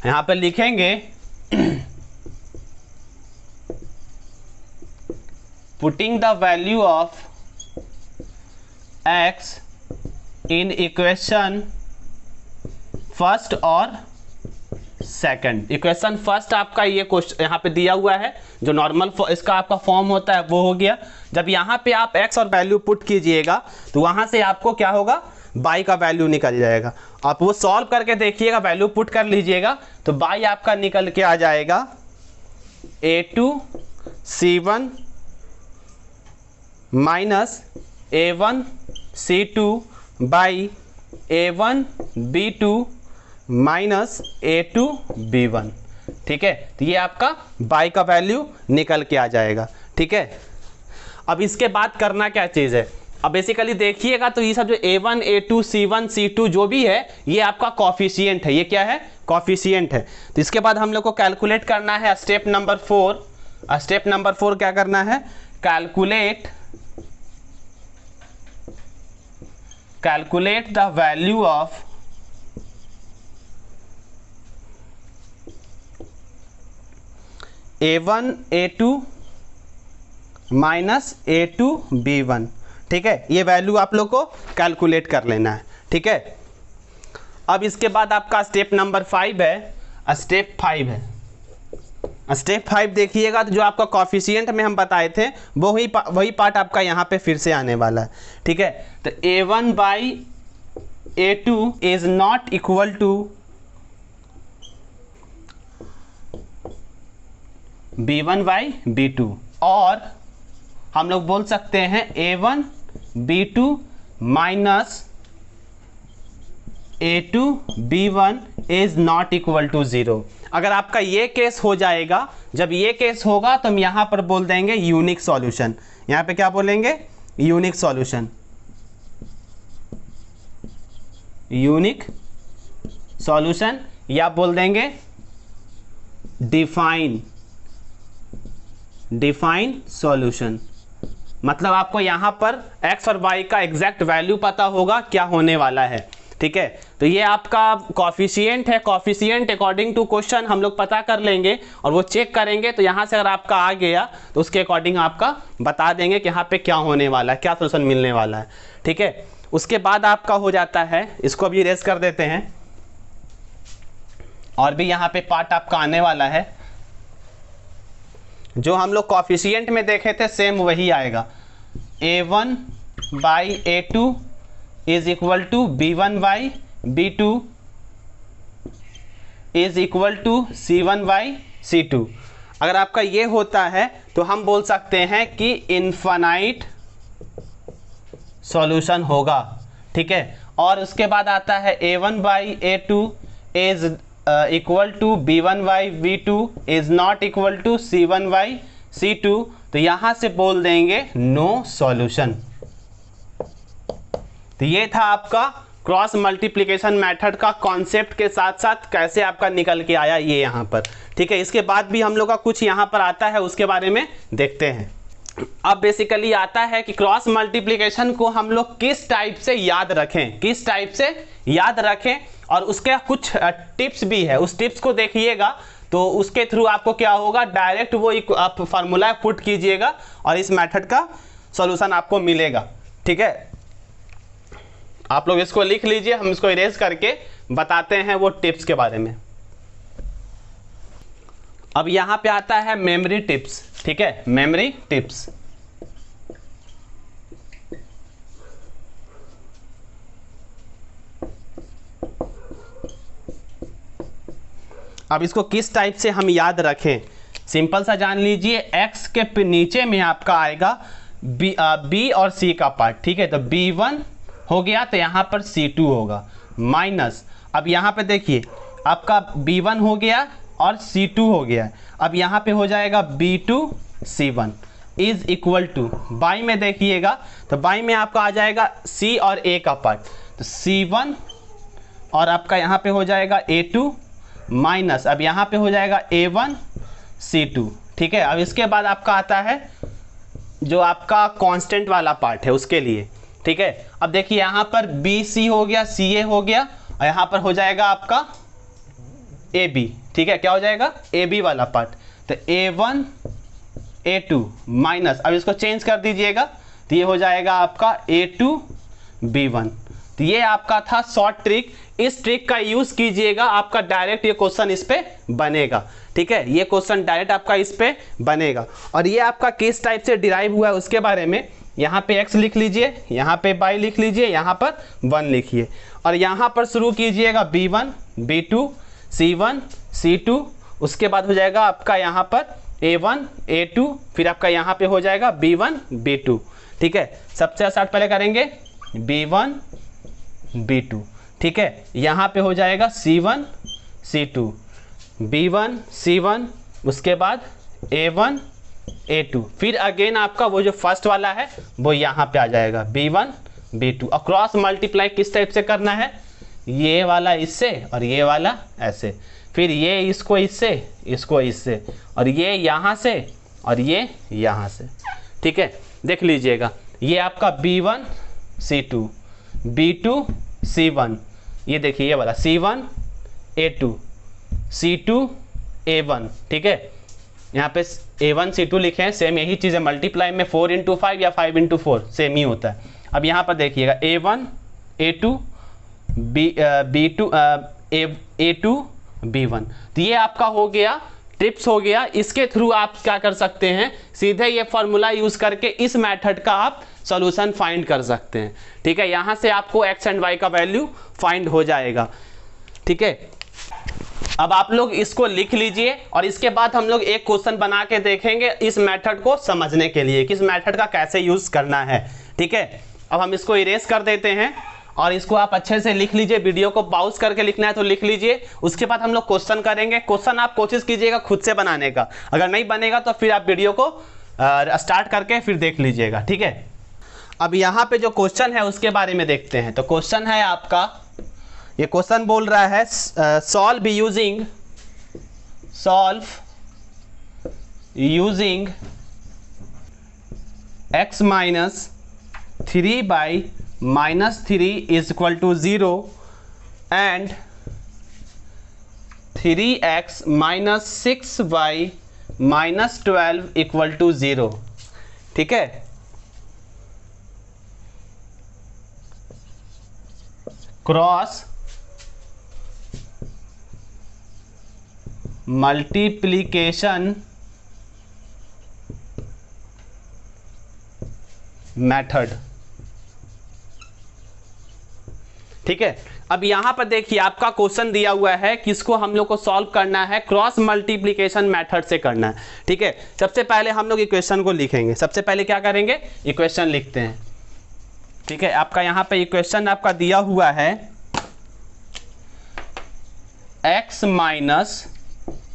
यहाँ पर लिखेंगे putting the value of x in equation first और सेकंड। इक्वेशन फर्स्ट आपका ये क्वेश्चन यहाँ पे दिया हुआ है, जो नॉर्मल इसका आपका फॉर्म होता है वो हो गया। जब यहाँ पे आप x और वैल्यू पुट कीजिएगा तो वहाँ से आपको क्या होगा, y का वैल्यू निकल जाएगा। आप वो सॉल्व करके देखिएगा, वैल्यू पुट कर लीजिएगा तो y आपका निकल के आ जाएगा a2 c1 minus a1 c2 by a1 b2 minus a2 b1। ठीक है, तो ये आपका y का वैल्यू निकल के आ जाएगा। ठीक है, अब इसके बाद करना क्या चीज़ है, अब बेसिकली देखिएगा तो ये सब जो a1 a2 c1 c2 जो भी है ये आपका कॉफिशिएंट है। ये क्या है, कॉफिशिएंट है। तो इसके बाद हम लोग को कैलकुलेट करना है स्टेप नंबर 4। स्टेप नंबर 4 क्या करना है, calculate the value of a1 a2 minus a2 b1। ठीक है, ये वैल्यू आप लोग को कैलकुलेट कर लेना है। ठीक है, अब इसके बाद आपका स्टेप नंबर 5 है। स्टेप 5 है, स्टेप 5 देखिएगा तो जो आपका कॉफिशिएंट में हम बताए थे वही पार्ट आपका यहाँ पे फिर से आने वाला है। ठीक है, तो a1 by a2 is not equal to b1 by b2, और हम लोग बोल सकते हैं a1 b2 minus a2 b1 is not equal to 0। अगर आपका ये केस हो जाएगा, जब ये केस होगा तो हम यहाँ पर बोल देंगे यूनिक सॉल्यूशन। यहाँ पे क्या बोलेंगे, यूनिक सॉल्यूशन, यूनिक सॉल्यूशन, या बोल देंगे डिफाइन सॉल्यूशन। मतलब आपको यहाँ पर x और y का एग्जैक्ट वैल्यू पता होगा क्या होने वाला है। ठीक है, तो ये आपका कॉफिशिएंट है। कॉफिशिएंट अकॉर्डिंग टू क्वेश्चन हम लोग पता कर लेंगे और वो चेक करेंगे, तो यहाँ से अगर आपका आ गया तो उसके अकॉर्डिंग आपका बता देंगे कि यहाँ पे क्या होने वाला है, क्या सोल्यूशन मिलने वाला है। ठीक है, उसके बाद आपका हो जाता है, इसको अभी इरेज कर देते हैं, और भी यहाँ पे पार्ट आपका आने वाला है। जो हम लोग कॉफिशिएंट में देखे थे सेम वही आएगा। a1 by a2 is equal to b1 by b2 is equal to c1 by c2। अगर आपका ये होता है तो हम बोल सकते हैं कि इनफाइनाइट सॉल्यूशन होगा। ठीक है, और उसके बाद आता है a1 by a2 is equal to b1 by b2 is not equal to c1 by c2। तो यहाँ से बोल देंगे नो सॉल्यूशन। तो ये था आपका क्रॉस मल्टीप्लिकेशन मेथड का कॉन्सेप्ट के साथ साथ कैसे आपका निकल के आया ये यहाँ पर। ठीक है, इसके बाद भी हम लोग का कुछ यहाँ पर आता है, उसके बारे में देखते हैं। अब बेसिकली आता है कि क्रॉस मल्टीप्लिकेशन को हम लोग किस टाइप से याद रखें, और उसके कुछ टिप्स भी है। उस टिप्स को देखिएगा तो उसके थ्रू आपको क्या होगा, डायरेक्ट वो आप फार्मूला पुट कीजिएगा और इस मेथड का सॉल्यूशन आपको मिलेगा। ठीक है, आप लोग इसको लिख लीजिए, हम इसको इरेज करके बताते हैं वो टिप्स के बारे में। अब यहाँ पे आता है मेमोरी टिप्स। ठीक है, मेमोरी टिप्स। अब इसको किस टाइप से हम याद रखें, सिंपल सा जान लीजिए, x के नीचे में आपका आएगा b और c का पार्ट, ठीक है। तो b1 हो गया तो यहाँ पर c2 होगा, माइनस, अब यहाँ पे देखिए आपका b1 हो गया और c2 हो गया, अब यहाँ पे हो जाएगा b2 c1 is equal to, by में देखिएगा तो बाई में आपका आ जाएगा c और a का पार्ट, तो c1 और आपका यहाँ पे हो जाएगा a2 माइनस, अब यहाँ पे हो जाएगा a1 c2, ठीक है। अब इसके बाद आपका आता है जो आपका कांस्टेंट वाला पार्ट है उसके लिए, ठीक है। अब देखिए यहाँ पर BC हो गया, CA हो गया और यहाँ पर हो जाएगा आपका AB, ठीक है। क्या हो जाएगा, AB वाला पार्ट, तो A1 A2 माइनस, अब इसको चेंज कर दीजिएगा तो ये हो जाएगा आपका A2 B1। तो ये आपका था शॉर्ट ट्रिक, इस ट्रिक का यूज कीजिएगा, आपका डायरेक्ट ये क्वेश्चन इस पे बनेगा, ठीक है। ये क्वेश्चन डायरेक्ट आपका इस पे बनेगा। और ये आपका किस टाइप से डिराइव हुआ है उसके बारे में, यहाँ पे x लिख लीजिए, यहाँ पे y लिख लीजिए, यहाँ पर 1 लिखिए और यहाँ पर शुरू कीजिएगा b1 b2 c1 c2, उसके बाद हो जाएगा आपका यहाँ पर a1 a2, फिर आपका यहाँ पे हो जाएगा b1 b2, ठीक है। सबसे स्टार्ट पहले करेंगे b1 b2, ठीक है। यहाँ पे हो जाएगा c1 c2 b1 c1, उसके बाद a1 a2, फिर अगेन आपका वो जो फर्स्ट वाला है वो यहाँ पे आ जाएगा b1 b2। और क्रॉस मल्टीप्लाई किस टाइप से करना है, ये वाला इससे और ये वाला ऐसे, फिर ये इसको इससे, इसको इससे, और ये यहाँ से और ये यहाँ से, ठीक है। देख लीजिएगा ये आपका b1 c2 b2 c1, ये देखिए ये वाला c1 a2 c2 a1, ठीक है। यहाँ पे a1 c2 लिखे हैं, सेम यही चीज़ है, मल्टीप्लाई में 4 × 5 या 5 × 4 सेम ही होता है। अब यहाँ पर देखिएगा a1 a2 b2 a2 b1, तो ये आपका हो गया टिप्स हो गया। इसके थ्रू आप क्या कर सकते हैं, सीधे ये फॉर्मूला यूज करके इस मेथड का आप सॉल्यूशन फाइंड कर सकते हैं, ठीक है। यहाँ से आपको x एंड y का वैल्यू फाइंड हो जाएगा, ठीक है। अब आप लोग इसको लिख लीजिए और इसके बाद हम लोग एक क्वेश्चन बना के देखेंगे इस मेथड को समझने के लिए, किस मेथड का कैसे यूज करना है, ठीक है। अब हम इसको इरेज कर देते हैं और इसको आप अच्छे से लिख लीजिए, वीडियो को पॉज करके लिखना है तो लिख लीजिए। उसके बाद हम लोग क्वेश्चन करेंगे, क्वेश्चन आप कोशिश कीजिएगा खुद से बनाने का, अगर नहीं बनेगा तो फिर आप वीडियो को स्टार्ट करके फिर देख लीजिएगा, ठीक है। अब यहाँ पे जो क्वेश्चन है उसके बारे में देखते हैं। तो क्वेश्चन है आपका, ये क्वेश्चन बोल रहा है solve using x minus 3/-3 is equal to 0 and 3x minus 6/-12 equal to 0, ठीक है। क्रॉस मल्टीप्लिकेशन मेथड, ठीक है। अब यहां पर देखिए आपका क्वेश्चन दिया हुआ है, किसको हम लोग को सॉल्व करना है, क्रॉस मल्टीप्लिकेशन मेथड से करना है, ठीक है। सबसे पहले हम लोग इक्वेशन को लिखेंगे, सबसे पहले क्या करेंगे, इक्वेशन लिखते हैं, ठीक है। आपका यहां पे इक्वेशन आपका दिया हुआ है x minus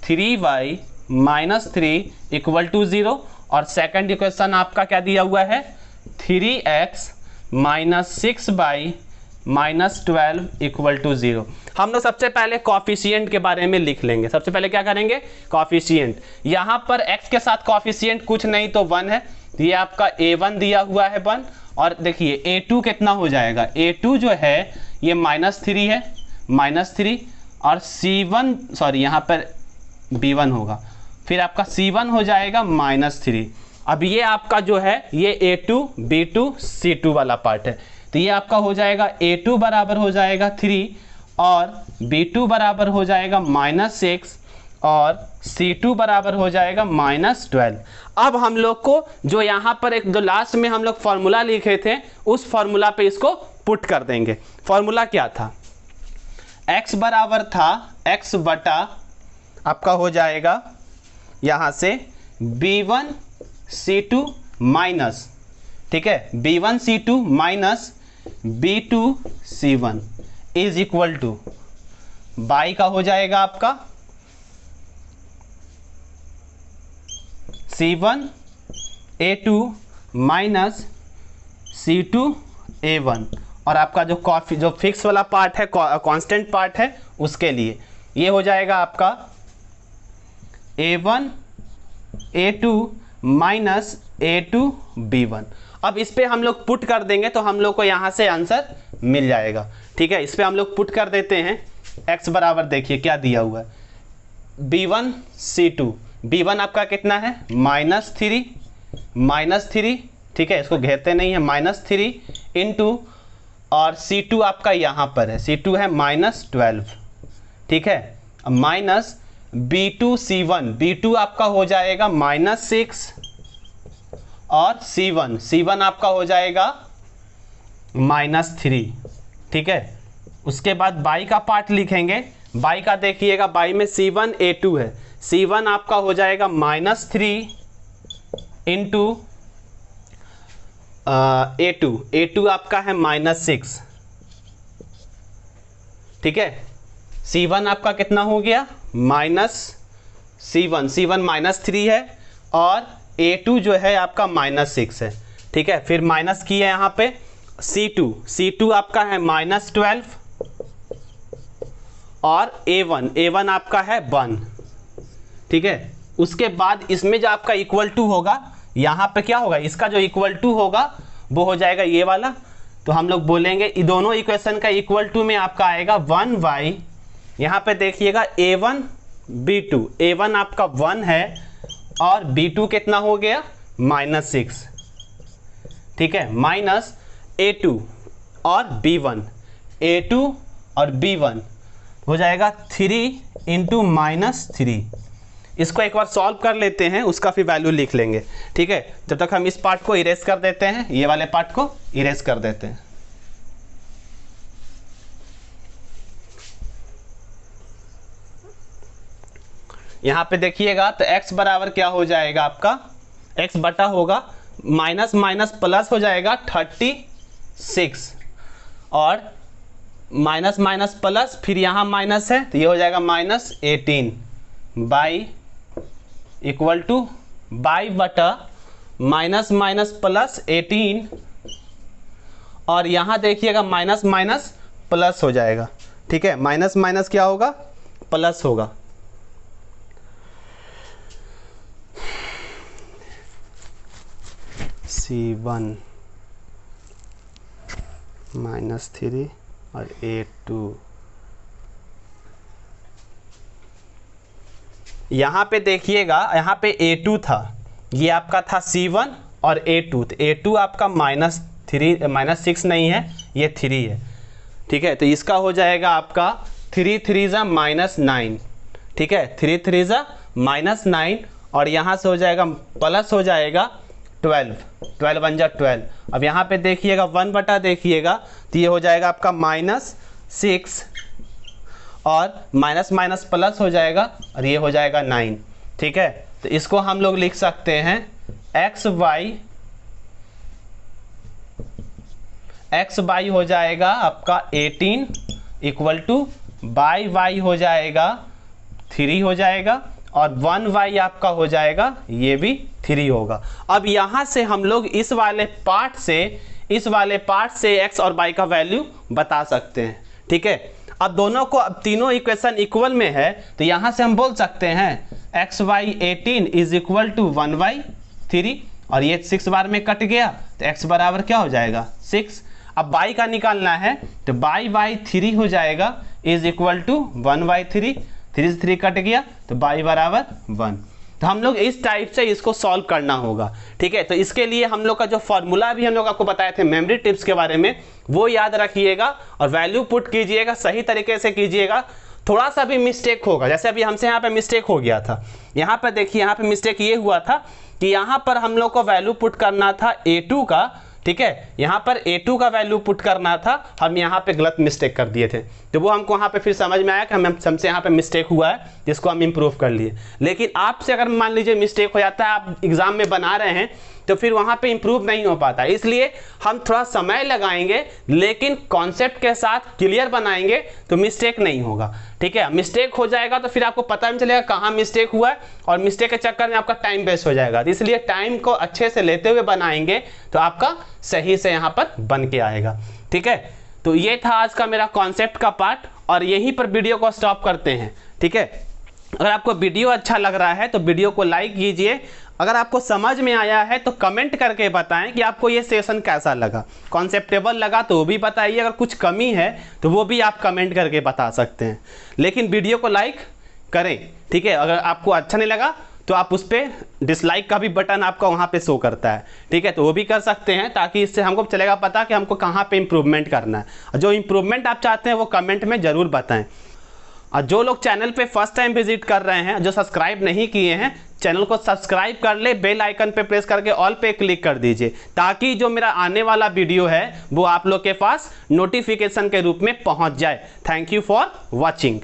3y-3 equal to 0 और सेकंड इक्वेशन आपका क्या दिया हुआ है 3x माइनस 6/-12 इक्वल टू 0। हम लोग सबसे पहले कॉफिशिएंट के बारे में लिख लेंगे। सबसे पहले क्या करेंगे, कॉफिशिएंट, यहाँ पर x के साथ कॉफिशिएंट कुछ नहीं तो 1 है, तो ये आपका a1 दिया हुआ है 1, और देखिए a2 कितना हो जाएगा, a2 जो है ये -3 है, -3, और c1 सॉरी यहाँ पर b1 होगा, फिर आपका c1 हो जाएगा -3। अब ये आपका जो है ये a2 b2 c2 वाला पार्ट है, तो ये आपका हो जाएगा a2 बराबर हो जाएगा 3 और b2 बराबर हो जाएगा -6 और c2 बराबर हो जाएगा -12। अब हम लोग को जो यहाँ पर एक जो लास्ट में हम लोग फॉर्मूला लिखे थे उस फॉर्मूला पे इसको पुट कर देंगे। फॉर्मूला क्या था, x बराबर था x बटा आपका हो जाएगा यहाँ से B1C2 माइनस, ठीक है, B1C2 minus B2C1 is equal two by का हो जाएगा आपका C1A2 माइनस C2A1, और आपका जो फिक्स वाला पार्ट है, कांस्टेंट पार्ट है, उसके लिए ये हो जाएगा आपका A1A2 माइनस A2B1। अब इस पे हम लोग पुट कर देंगे तो हम लोग को यहाँ से आंसर मिल जाएगा, ठीक है। इस पे हम लोग पुट कर देते हैं। x बराबर देखिए क्या दिया हुआ है, B1C2, B1 आपका कितना है -3, ठीक है, इसको घेरते नहीं है, -3 इंटू, और C2 आपका यहाँ पर है, C2 है -12, ठीक है, माइनस B2C1, B2 आपका हो जाएगा -6, और C1 आपका हो जाएगा -3, ठीक है। उसके बाद बाई का पार्ट लिखेंगे। बाई का देखिएगा, बाई में C1A2 है, C1 आपका हो जाएगा -3 इंटू A2 आपका है -6, ठीक है। C1 आपका कितना हो गया C1 -3 है, और A2 जो है आपका -6 है, ठीक है। फिर माइनस की है यहाँ पे C2 आपका है -12, और A1 आपका है 1, ठीक है। उसके बाद इसमें जो आपका इक्वल टू होगा, यहाँ पे क्या होगा, इसका जो इक्वल टू होगा वो हो जाएगा ये वाला। तो हम लोग बोलेंगे इन दोनों इक्वेशन का इक्वल टू में आपका आएगा 1/, यहाँ पे देखिएगा A1 B2, A1 आपका 1 है, और B2 कितना हो गया -6, ठीक है, माइनस A2 और B1, A2 और B1 हो जाएगा 3 इंटू -3। इसको एक बार सॉल्व कर लेते हैं, उसका फिर वैल्यू लिख लेंगे, ठीक है। जब तक हम इस पार्ट को इरेज कर देते हैं, ये वाले पार्ट को इरेज कर देते हैं। यहाँ पे देखिएगा तो x बराबर क्या हो जाएगा आपका, x बटा होगा माइनस माइनस प्लस हो जाएगा 36, और माइनस माइनस प्लस, फिर यहाँ माइनस है तो ये हो जाएगा -18 बाई इक्वल टू बाई बटा माइनस माइनस प्लस 18, और यहाँ देखिएगा माइनस माइनस प्लस हो जाएगा, ठीक है। माइनस माइनस क्या होगा, प्लस होगा। C1 -3 और A2, यहाँ पे देखिएगा, यहाँ पे A2 था, ये आपका था C1 और A2, तो A2 आपका -6 नहीं है, ये 3 है, ठीक है। तो इसका हो जाएगा आपका 3 3 ज़ा -9, ठीक है, 3 3 ज़ा -9, और यहाँ से हो जाएगा प्लस हो जाएगा 12 1 जा 12। अब यहाँ पे देखिएगा 1 बटा देखिएगा तो ये हो जाएगा आपका -6, और माइनस माइनस प्लस हो जाएगा, और ये हो जाएगा 9, ठीक है। तो इसको हम लोग लिख सकते हैं x y हो जाएगा आपका 18 इक्वल टू y हो जाएगा 3 हो जाएगा, और 1y आपका हो जाएगा ये भी 3 होगा। अब यहाँ से हम लोग इस वाले पार्ट से x और y का वैल्यू बता सकते हैं, ठीक है। अब दोनों को, अब तीनों इक्वेशन इक्वल में है, तो यहाँ से हम बोल सकते हैं xy 18 इज इक्वल टू 1/3, और ये 6 बार में कट गया तो x बराबर क्या हो जाएगा 6। अब y का निकालना है तो y/3 हो जाएगा इज इक्वल टू 1/3, 3 से 3 कट गया तो y बराबर 1। तो हम लोग इस टाइप से इसको सॉल्व करना होगा, ठीक है। तो इसके लिए हम लोग का जो फॉर्मूला भी हम लोग आपको बताए थे मेमोरी टिप्स के बारे में, वो याद रखिएगा और वैल्यू पुट कीजिएगा, सही तरीके से कीजिएगा। थोड़ा सा भी मिस्टेक होगा, जैसे अभी हमसे यहाँ पे मिस्टेक हो गया था, यहाँ पे देखिए, यहाँ पे मिस्टेक ये हुआ था कि यहाँ पर हम लोग को वैल्यू पुट करना था A2 का, ठीक है, यहाँ पर a2 का वैल्यू पुट करना था, हम यहाँ पे गलत मिस्टेक कर दिए थे, तो वो हमको यहाँ पे फिर समझ में आया कि हमसे यहाँ पे मिस्टेक हुआ है, जिसको हम इम्प्रूव कर लिए। लेकिन आपसे अगर मान लीजिए मिस्टेक हो जाता है, आप एग्जाम में बना रहे हैं, तो फिर वहाँ पे इम्प्रूव नहीं हो पाता। इसलिए हम थोड़ा समय लगाएंगे, लेकिन कॉन्सेप्ट के साथ क्लियर बनाएंगे तो मिस्टेक नहीं होगा। ठीक है, मिस्टेक हो जाएगा तो फिर आपको पता नहीं चलेगा कहाँ मिस्टेक हुआ है, और मिस्टेक के चक्कर में आपका टाइम वेस्ट हो जाएगा। तो इसलिए टाइम को अच्छे से लेते हुए बनाएंगे तो आपका सही से यहाँ पर बन के आएगा। ठीक है, तो ये था आज का मेरा कॉन्सेप्ट का पार्ट, और यहीं पर वीडियो को स्टॉप करते हैं। ठीक है, अगर आपको वीडियो अच्छा लग रहा है तो वीडियो को लाइक कीजिए। अगर आपको समझ में आया है तो कमेंट करके बताएं कि आपको ये सेशन कैसा लगा, कॉन्सेप्टेबल लगा तो वो भी बताइए, अगर कुछ कमी है तो वो भी आप कमेंट करके बता सकते हैं। लेकिन वीडियो को लाइक करें। ठीक है, अगर आपको अच्छा नहीं लगा तो आप उस पर डिसलाइक का भी बटन आपका वहाँ पे शो करता है। ठीक है, तो वो भी कर सकते हैं, ताकि इससे हमको चलेगा पता कि हमको कहाँ पे इम्प्रूवमेंट करना है। जो इम्प्रूवमेंट आप चाहते हैं वो कमेंट में ज़रूर बताएं। और जो लोग चैनल पे फर्स्ट टाइम विजिट कर रहे हैं, जो सब्सक्राइब नहीं किए हैं, चैनल को सब्सक्राइब कर ले, बेल आइकन पे प्रेस करके ऑल पे क्लिक कर दीजिए, ताकि जो मेरा आने वाला वीडियो है वो आप लोग के पास नोटिफिकेशन के रूप में पहुंच जाए। Thank you for watching.